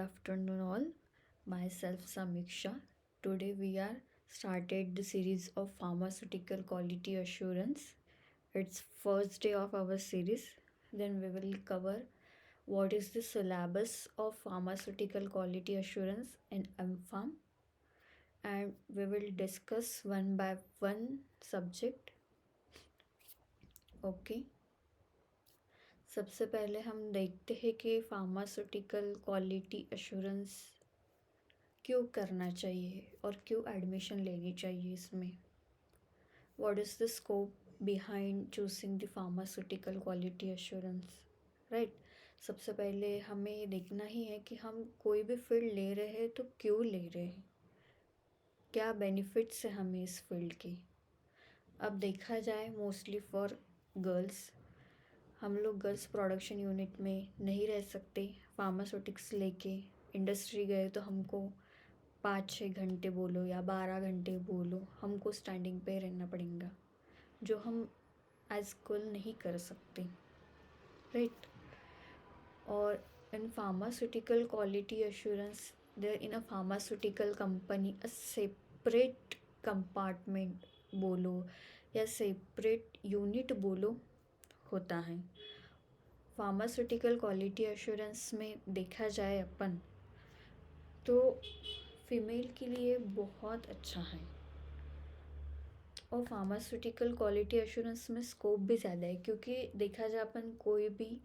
afternoon all. Myself Samiksha. Today we are started the series of pharmaceutical quality assurance. It's first day of our series. Then we will cover what is the syllabus of pharmaceutical quality assurance in MPharm, and we will discuss one by one subject. Okay. सबसे पहले हम देखते हैं कि pharmaceutical quality assurance क्यों करना चाहिए और क्यों एडमिशन लेनी चाहिए इसमें. What is the scope behind choosing the pharmaceutical quality assurance, right. सबसे पहले हमें देखना ही है कि हम कोई भी फील्ड ले रहे हैं तो क्यों ले रहे हैं, क्या बेनिफिट्स है हमें इस फील्ड के. अब देखा जाए मोस्टली फॉर गर्ल्स, हम लोग गर्ल्स प्रोडक्शन यूनिट में नहीं रह सकते. फार्मास्यूटिक्स लेके इंडस्ट्री गए तो हमको 5-6 घंटे बोलो या 12 घंटे बोलो, हमको स्टैंडिंग पे रहना पड़ेगा, जो हम एज गर्ल नहीं कर सकते, राइट. और in pharmaceutical quality assurance there in a pharmaceutical company a separate compartment बोलो या सेपरेट यूनिट बोलो होता है. फार्मास्यूटिकल क्वालिटी एश्योरेंस में देखा जाए अपन तो फीमेल के लिए बहुत अच्छा है. और फार्मास्यूटिकल क्वालिटी एश्योरेंस में स्कोप भी ज़्यादा है, क्योंकि देखा जाए अपन कोई भी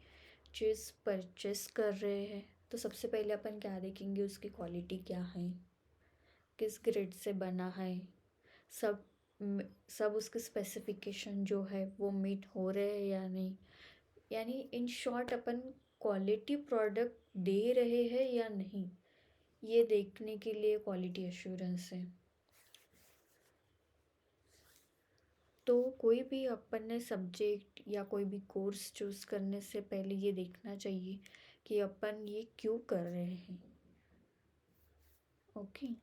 चीज़ परचेस कर रहे हैं तो सबसे पहले अपन क्या देखेंगे, उसकी क्वालिटी क्या है, किस ग्रेड से बना है, सब सब उसके स्पेसिफिकेशन जो है वो मीट हो रहे हैं या नहीं. यानी इन शॉर्ट अपन क्वालिटी प्रोडक्ट दे रहे हैं या नहीं, ये देखने के लिए क्वालिटी एश्योरेंस है. तो कोई भी अपन ने सब्जेक्ट या कोई भी कोर्स चूज़ करने से पहले ये देखना चाहिए कि अपन ये क्यों कर रहे हैं. ओके.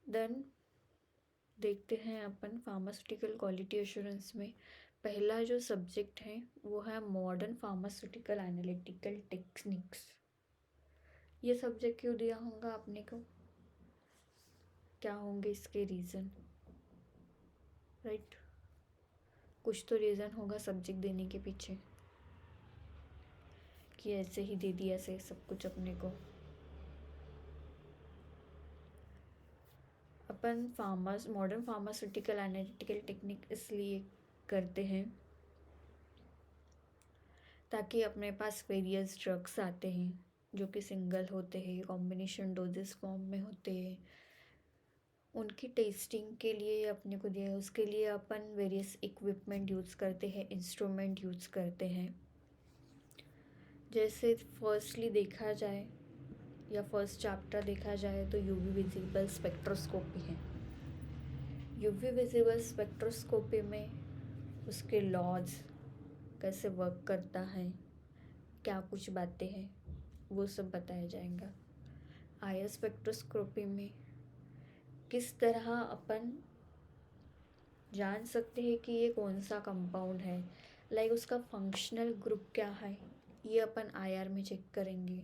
देन देखते हैं अपन फार्मास्यूटिकल क्वालिटी एश्योरेंस में पहला जो सब्जेक्ट है वो है मॉडर्न फार्मास्यूटिकल एनालिटिकल टेक्निक्स. ये सब्जेक्ट क्यों दिया होगा आपने को, क्या होंगे इसके रीज़न, राइट. कुछ तो रीज़न होगा सब्जेक्ट देने के पीछे कि ऐसे ही दे दिया ऐसे सब कुछ अपने को. अपन मॉडर्न फार्मास्यूटिकल एनालिटिकल टेक्निक इसलिए करते हैं ताकि अपने पास वेरियस ड्रग्स आते हैं जो कि सिंगल होते हैं, कॉम्बिनेशन डोजेस फॉर्म में होते हैं. उनकी टेस्टिंग के लिए अपने को दिया है, उसके लिए अपन वेरियस इक्विपमेंट यूज़ करते हैं, इंस्ट्रूमेंट यूज़ करते हैं. जैसे फर्स्टली देखा जाए या फर्स्ट चैप्टर देखा जाए तो यूवी विजिबल स्पेक्ट्रोस्कोपी है. यूवी विजिबल स्पेक्ट्रोस्कोपी में उसके लॉज कैसे वर्क करता है, क्या कुछ बातें हैं, वो सब बताया जाएगा. आईआर स्पेक्ट्रोस्कोपी में किस तरह अपन जान सकते हैं कि ये कौन सा कंपाउंड है, लाइक उसका फंक्शनल ग्रुप क्या है, ये अपन आईआर में चेक करेंगे.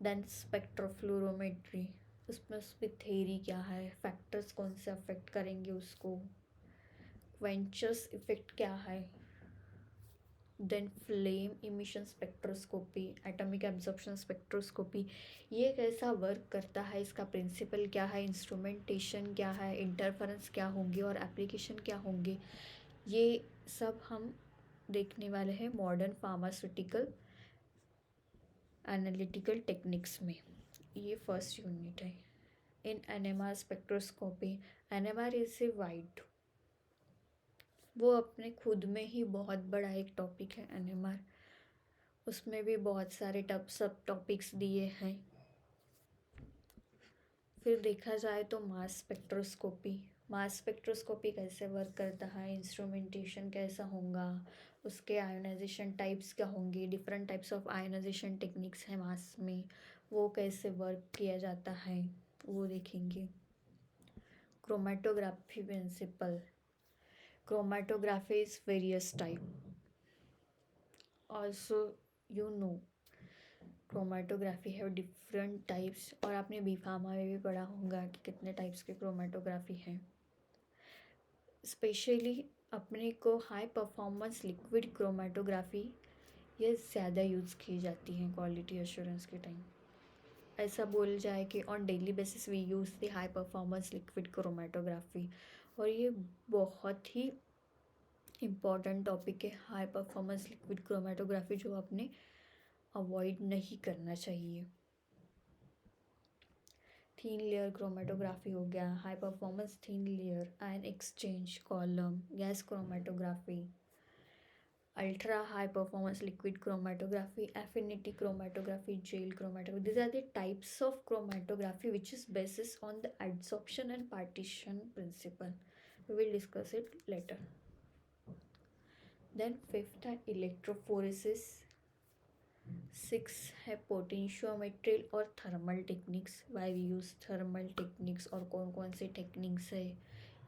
देन स्पेक्ट्रोफ्लोरोमेट्री, उसमें उसकी थेरी क्या है, फैक्टर्स कौन से अफेक्ट करेंगे उसको, क्वेंचस इफेक्ट क्या है. Then flame emission spectroscopy, atomic absorption spectroscopy, ये कैसा वर्क करता है, इसका प्रिंसिपल क्या है, इंस्ट्रूमेंटेशन क्या है, इंटरफेरेंस क्या होंगे और एप्लीकेशन क्या होंगे, ये सब हम देखने वाले हैं मॉडर्न फार्मास्यूटिकल एनालिटिकल टेक्निक्स में. ये फर्स्ट यूनिट है. इन NMR spectroscopy, NMR is a wide, वो अपने खुद में ही बहुत बड़ा एक टॉपिक है एनएमआर. उसमें भी बहुत सारे सब टॉपिक्स दिए हैं. फिर देखा जाए तो मास स्पेक्ट्रोस्कोपी, मास स्पेक्ट्रोस्कोपी कैसे वर्क करता है, इंस्ट्रूमेंटेशन कैसा होगा, उसके आयोनाइजेशन टाइप्स क्या होंगे, different types of ionisation techniques हैं मास में, वो कैसे वर्क किया जाता है वो देखेंगे. Chromatography principle, chromatography is various type. Also you know chromatography है डिफरेंट टाइप्स, और आपने बी फार्मा में भी पढ़ा होगा कि कितने टाइप्स के क्रोमेटोग्राफी हैं। स्पेशली अपने को हाई परफॉर्मेंस लिक्विड क्रोमेटोग्राफी ये ज़्यादा यूज़ की जाती हैं क्वालिटी एश्योरेंस के टाइम। ऐसा बोल जाए कि on daily basis we use the high performance liquid chromatography, और ये बहुत ही इम्पॉर्टेंट टॉपिक है हाई परफॉर्मेंस लिक्विड क्रोमेटोग्राफी, जो आपने अवॉइड नहीं करना चाहिए। थीन लेयर क्रोमेटोग्राफी हो गया, high performance thin layer, ion exchange column, gas chromatography, ultra high performance liquid chromatography, affinity chromatography, jail chromatography. These are the types of chromatography which is basis on the adsorption and partition principle. We will discuss it later. Then fifth है electrophoresis. 6 है potentiometry और thermal techniques. Why we use thermal techniques और कौन कौन से techniques है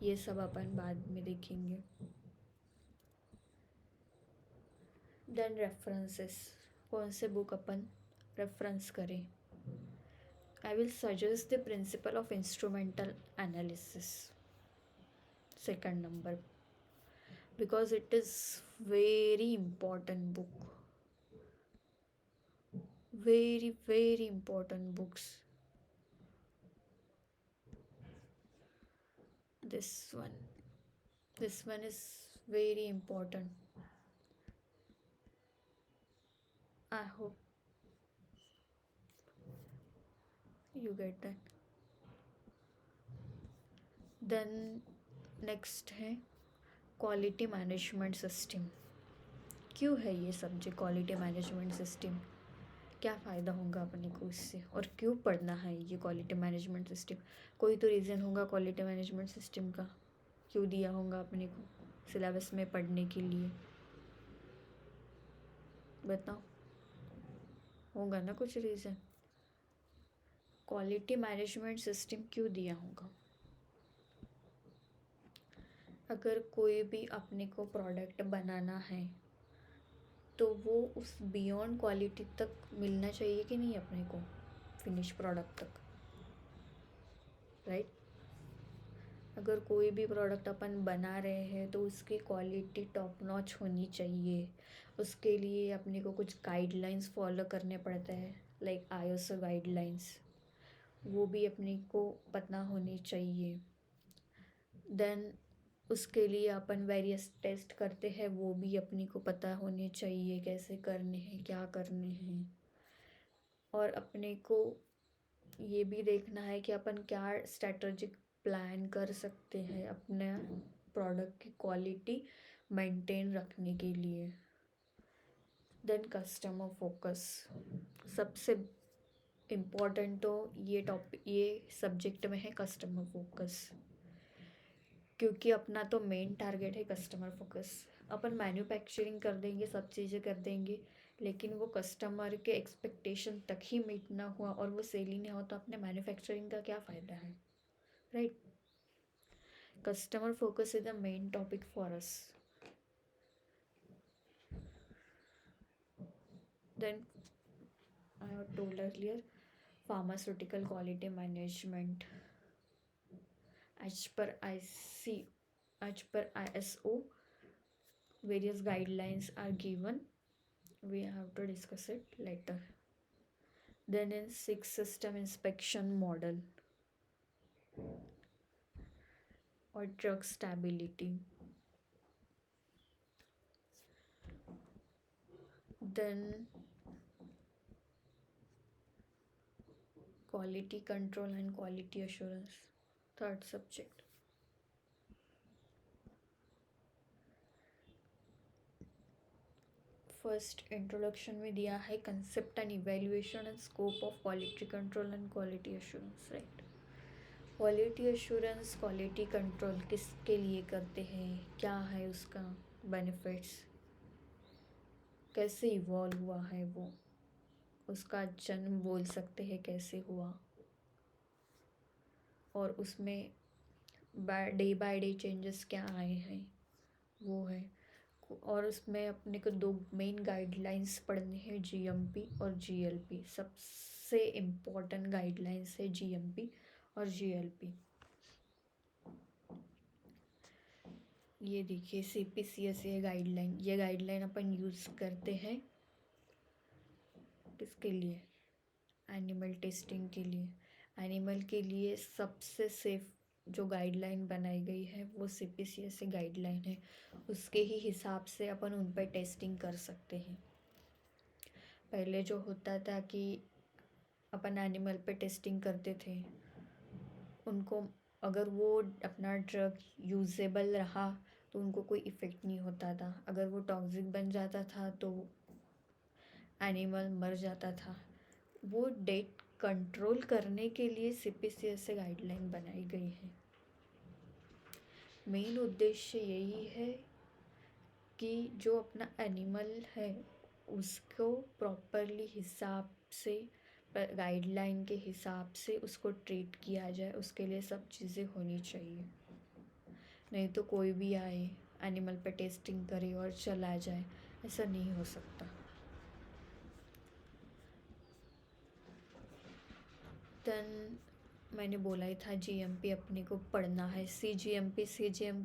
ये सब अपन बाद में देखेंगे. देन रेफरेंसेस, कौन से बुक अपन रेफरेंस करें. I will suggest the principle of instrumental analysis second number, because it is very important book, very important books. This one is very important. I hope you get that. Then next है quality management system. क्यों है ये subject quality management system, क्या फ़ायदा होगा अपने को इससे, और क्यों पढ़ना है ये क्वालिटी मैनेजमेंट सिस्टम. कोई तो रीज़न होगा क्वालिटी मैनेजमेंट सिस्टम का, क्यों दिया होगा अपने को सिलेबस में पढ़ने के लिए. बताओ, होगा ना कुछ रीज़न. क्वालिटी मैनेजमेंट सिस्टम क्यों दिया होगा. अगर कोई भी अपने को प्रोडक्ट बनाना है तो वो उस बियॉन्ड क्वालिटी तक मिलना चाहिए कि नहीं अपने को, फिनिश प्रोडक्ट तक, राइट. अगर कोई भी प्रोडक्ट अपन बना रहे हैं तो उसकी क्वालिटी टॉप नॉच होनी चाहिए. उसके लिए अपने को कुछ गाइडलाइंस फॉलो करने पड़ते हैं, लाइक आईएसओ गाइडलाइंस, वो भी अपने को पता होनी चाहिए. देन उसके लिए अपन वेरियस टेस्ट करते हैं, वो भी अपने को पता होने चाहिए कैसे करने हैं, क्या करने हैं. और अपने को ये भी देखना है कि अपन क्या स्ट्रेटजिक प्लान कर सकते हैं अपने प्रोडक्ट की क्वालिटी मेंटेन रखने के लिए. देन कस्टमर फोकस, सबसे इम्पोर्टेंट तो ये सब्जेक्ट में है कस्टमर फोकस, क्योंकि अपना तो मेन टारगेट है कस्टमर फोकस. अपन मैन्युफैक्चरिंग कर देंगे, सब चीज़ें कर देंगे, लेकिन वो कस्टमर के एक्सपेक्टेशन तक ही मीट ना हुआ और वो सेल ही नहीं हुआ तो अपने मैन्युफैक्चरिंग का क्या फ़ायदा है, right. Customer focus is the main topic for us. Then I have told earlier pharmaceutical quality management as per ISO various guidelines are given. We have to discuss it later. Then in 6 system inspection model or drug stability. Then quality control and quality assurance, third subject. First introduction में दिया है concept and evaluation and scope of quality control and quality assurance, right. Quality assurance quality control किसके लिए करते हैं, क्या है उसका बेनिफिट्स, कैसे इवॉल्व हुआ है वो, उसका जन्म बोल सकते हैं कैसे हुआ, और उसमें डे बाय डे चेंजेस क्या आए हैं, वो है. और उसमें अपने को दो मेन गाइडलाइंस पढ़ने हैं, जीएमपी और जीएलपी। सबसे इम्पोर्टेंट गाइडलाइंस है जीएमपी और जीएलपी। ये देखिए सीपीसीएस, ये गाइडलाइन अपन यूज़ करते हैं किसके लिए? एनिमल टेस्टिंग के लिए। एनिमल के लिए सबसे सेफ जो गाइडलाइन बनाई गई है वो सीपीसीएस से गाइडलाइन है। उसके ही हिसाब से अपन उन पर टेस्टिंग कर सकते हैं। पहले जो होता था कि अपन एनिमल पे टेस्टिंग करते थे, उनको अगर वो अपना ड्रग यूजेबल रहा तो उनको कोई इफ़ेक्ट नहीं होता था। अगर वो टॉक्सिक बन जाता था तो एनिमल मर जाता था। वो डेट कंट्रोल करने के लिए सीपीसीएस से गाइडलाइन बनाई गई है। मेन उद्देश्य यही है कि जो अपना एनिमल है उसको प्रॉपरली हिसाब से, गाइडलाइन के हिसाब से उसको ट्रीट किया जाए। उसके लिए सब चीज़ें होनी चाहिए। नहीं तो कोई भी आए एनिमल पे टेस्टिंग करे और चला जाए, ऐसा नहीं हो सकता। देन मैंने बोला ही था जीएमपी अपने को पढ़ना है। सीजीएमपी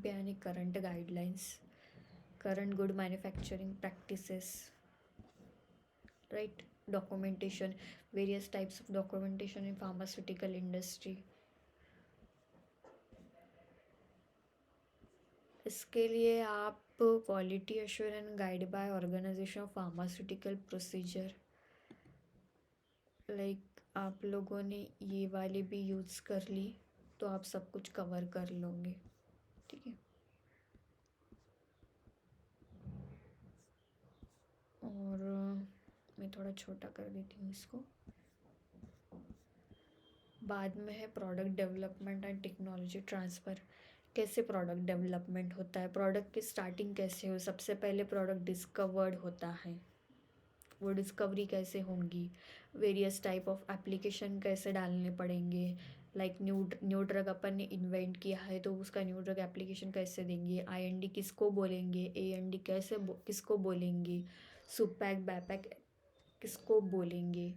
यानी current guidelines, current good manufacturing practices, right? Documentation, various types of documentation in pharmaceutical industry. इसके लिए आप quality assurance guide by organisation of pharmaceutical procedure, like आप लोगों ने ये वाली भी यूज़ कर ली तो आप सब कुछ कवर कर लोगे, ठीक है? और मैं थोड़ा छोटा कर देती हूँ इसको। बाद में है product development and technology transfer. कैसे प्रोडक्ट डेवलपमेंट होता है, प्रोडक्ट की स्टार्टिंग कैसे हो? सबसे पहले प्रोडक्ट डिस्कवर्ड होता है, वो डिस्कवरी कैसे होंगी? वेरियस टाइप ऑफ एप्लीकेशन कैसे डालने पड़ेंगे? लाइक न्यू ड्रग अपन ने इन्वेंट किया है तो उसका न्यू ड्रग एप्लीकेशन कैसे देंगे? आईएनडी किसको बोलेंगे? एएनडी किसको बोलेंगे? सुपैक बैपैक किसको बोलेंगे?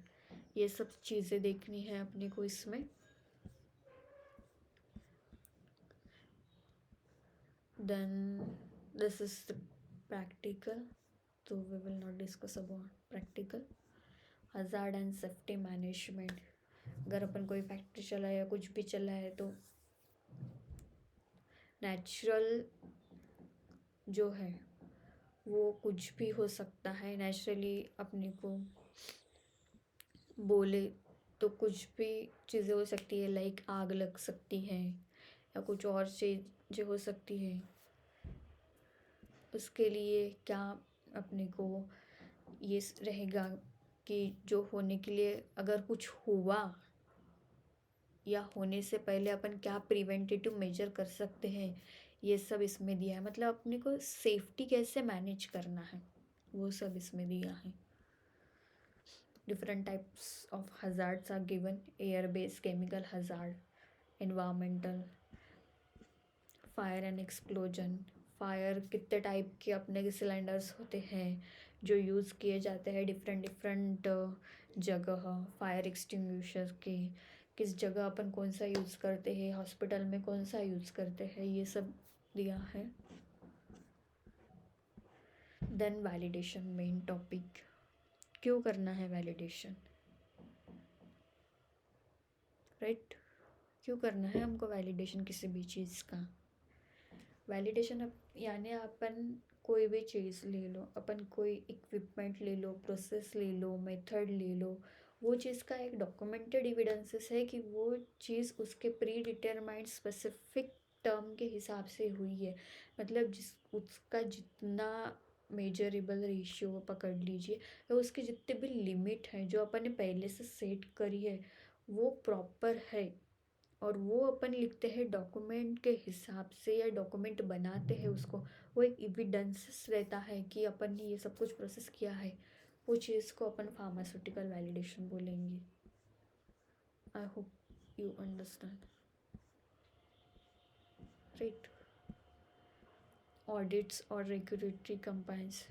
ये सब चीज़ें देखनी है अपने को इसमें। Then this is the practical, तो we will not discuss about practical. Hazard and safety management, अगर अपन कोई फैक्ट्री चला या कुछ भी चला है तो नेचुरल जो है वो कुछ भी हो सकता है। नेचुरली अपने को बोले तो कुछ भी चीज़ें हो सकती है, लाइक आग लग सकती है या कुछ और चीज़ें हो सकती है। उसके लिए क्या अपने को ये रहेगा कि जो होने के लिए, अगर कुछ हुआ या होने से पहले अपन क्या प्रिवेंटिव मेजर कर सकते हैं, ये सब इसमें दिया है। मतलब अपने को सेफ्टी कैसे मैनेज करना है वो सब इसमें दिया है। Different types of hazards are given, air based, chemical hazard, environmental, fire and explosion. Fire कितने टाइप के अपने के सिलेंडर्स होते हैं जो यूज़ किए जाते हैं डिफरेंट जगह। फायर एक्सटिंग्विशर के किस जगह अपन कौन सा यूज़ करते हैं, हॉस्पिटल में कौन सा यूज़ करते हैं, ये सब दिया है। Then validation, main topic. क्यों करना है वैलिडेशन, राइट? क्यों करना है हमको वैलिडेशन किसी भी चीज़ का? वैलिडेशन यानी अपन कोई भी चीज़ ले लो, अपन कोई इक्विपमेंट ले लो, प्रोसेस ले लो, मेथड ले लो, वो चीज़ का एक डॉक्यूमेंटेड एविडेंसेस है कि वो चीज़ उसके प्री डिटरमाइंड स्पेसिफिक टर्म के हिसाब से हुई है। मतलब उसका जितना मेजरेबल रेशियो पकड़ लीजिए, तो उसके जितने भी लिमिट हैं जो अपन ने पहले से सेट करी है वो प्रॉपर है। और वो अपन लिखते हैं डॉक्यूमेंट के हिसाब से या डॉक्यूमेंट बनाते हैं उसको, वो एक एविडेंसेस रहता है कि अपन ने ये सब कुछ प्रोसेस किया है। वो चीज़ को अपन फार्मास्यूटिकल वैलिडेशन बोलेंगे। I hope you understand, right? Audits और रेगुलेटरी कंपाइंस।